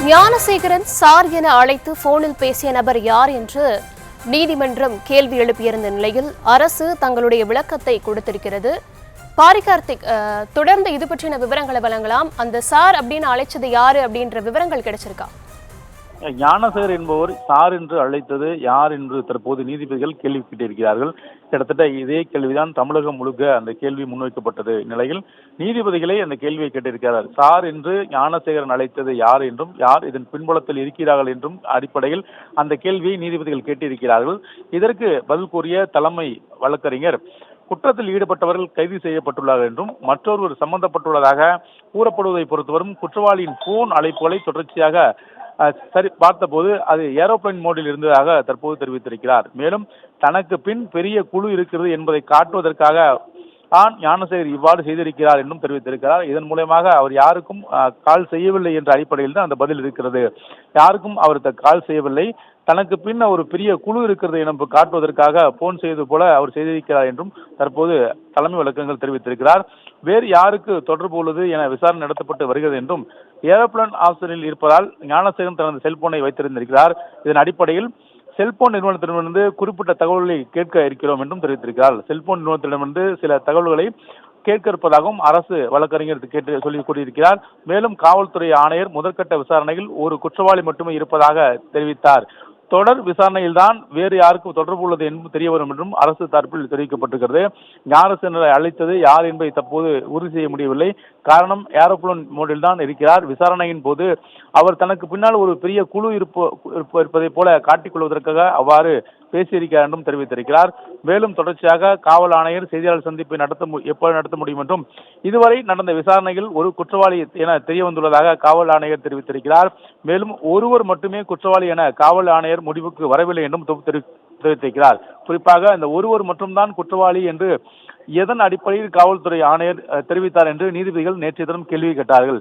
Gnanasekaran sir என அழைத்து போனில் பேசிய நபர் யார் என்று நீதிமன்றம் கேள்வி எழுப்பியிருந்த நிலையில் அரசு தங்களுடைய விளக்கத்தை கொடுத்திருக்கிறது. பாரிகார்த்திக், தொடர்ந்து இது பற்றின விவரங்களை வழங்கலாம். அந்த சார் அப்படின்னு அழைச்சது யாரு அப்படின்ற விவரங்கள் கிடைச்சிருக்கா? ஞானசேகர் என்பவர் சார் என்று அழைத்தது யார் என்று தற்போது நீதிபதிகள் கேள்வி கேட்டிருக்கிறார்கள். கிட்டத்தட்ட இதே கேள்விதான் தமிழகம் முழுக்க அந்த கேள்வி முன்வைக்கப்பட்டது நிலையில் நீதிபதிகளே அந்த கேள்வியை கேட்டிருக்கிறார். சார் என்று ஞானசேகரன் அழைத்தது யார் என்றும் யார் இதன் பின்புலத்தில் இருக்கிறார்கள் என்றும் அடிப்படையில் அந்த கேள்வியை நீதிபதிகள் கேட்டிருக்கிறார்கள். இதற்கு பதில் கூறிய தலைமை வழக்கறிஞர், குற்றத்தில் ஈடுபட்டவர்கள் கைது செய்யப்பட்டுள்ளார்கள் என்றும் மற்றொருவர் சம்பந்தப்பட்டுள்ளதாக கூறப்படுவதை பொறுத்தவரும் குற்றவாளியின் போன் அழைப்புகளை தொடர்ச்சியாக சரி பார்த்தபோது அது ஏரோப்ளைன் மோடில் இருந்ததாக தற்போது தெரிவித்திருக்கிறார். மேலும் தனக்கு பின் பெரிய குழு இருக்கிறது என்பதை காட்டுவதற்காக தான் ஞானசேகர் இவ்வாறு செய்திருக்கிறார் என்றும் தெரிவித்திருக்கிறார். இதன் மூலமாக அவர் யாருக்கும் கால் செய்யவில்லை என்ற அடிப்படையில் தான் அந்த பதில் இருக்கிறது. யாருக்கும் அவர் கால் செய்யவில்லை, தனக்கு பின் ஒரு பெரிய குழு இருக்கிறது என காட்டுவதற்காக போன் செய்தது போல அவர் செய்திருக்கிறார் என்றும் தற்போது தலைமை வழக்கங்கள் தெரிவித்திருக்கிறார். வேறு யாருக்கு தொடர்பு உள்ளது என விசாரணை நடத்தப்பட்டு வருகிறது என்றும் ஏரோப்ளேன் ஆப்ஷனில் இருப்பதால் ஞானசேகரன் தனது செல்போனை வைத்திருந்திருக்கிறார். இதன் அடிப்படையில் செல்போன் நிறுவனத்திடமிருந்து குறிப்பிட்ட தகவல்களை கேட்க இருக்கிறோம் என்றும் தெரிவித்திருக்கிறார். செல்போன் நிறுவனத்திடமிருந்து சில தகவல்களை கேட்க இருப்பதாகவும் அரசு வழக்கறிஞர் கேட்டு சொல்லி கூறியிருக்கிறார். மேலும் காவல்துறை ஆணையர் முதற்கட்ட விசாரணையில் ஒரு குற்றவாளி மட்டுமே இருப்பதாக தெரிவித்தார். தொடர் விசாரணையில் தான் வேறு யாருக்கும் தொடர்பு உள்ளது என்று தெரிய வரும் என்றும் அரசு தரப்பில் தெரிவிக்கப்பட்டிருக்கிறது. ஞானசேகரனை அழைத்தது யார் என்பதை தற்போது உறுதி செய்ய முடியவில்லை. காரணம், ஏரோப்ளேன் மோடில் தான் இருக்கிறார். விசாரணையின் போது அவர் தனக்கு பின்னால் ஒரு பெரிய குழு இருப்பதை போல காட்டிக்கொள்வதற்காக அவ்வாறு பேசியிருக்கிறார் என்றும் தெரிவித்திருக்கிறார். மேலும் தொடர்ச்சியாக காவல் ஆணையர் செய்தியாளர் சந்திப்பை எப்போது நடத்த முடியும் என்றும் இதுவரை நடந்த விசாரணையில் ஒரு குற்றவாளி என தெரிய வந்துள்ளதாக காவல் ஆணையர் தெரிவித்திருக்கிறார். மேலும் ஒருவர் மட்டுமே குற்றவாளி என காவல் ஆணையர் முடிவுக்கு வரவில்லை என்றும் தெரிவித்திருக்கிறார். குறிப்பாக இந்த ஒருவர் மட்டும்தான் குற்றவாளி என்று எதன் அடிப்படையில் காவல்துறை ஆணையர் தெரிவித்தார் என்று நீதிபதிகள் நேற்றைய தினம் கேள்வி கேட்டார்கள்.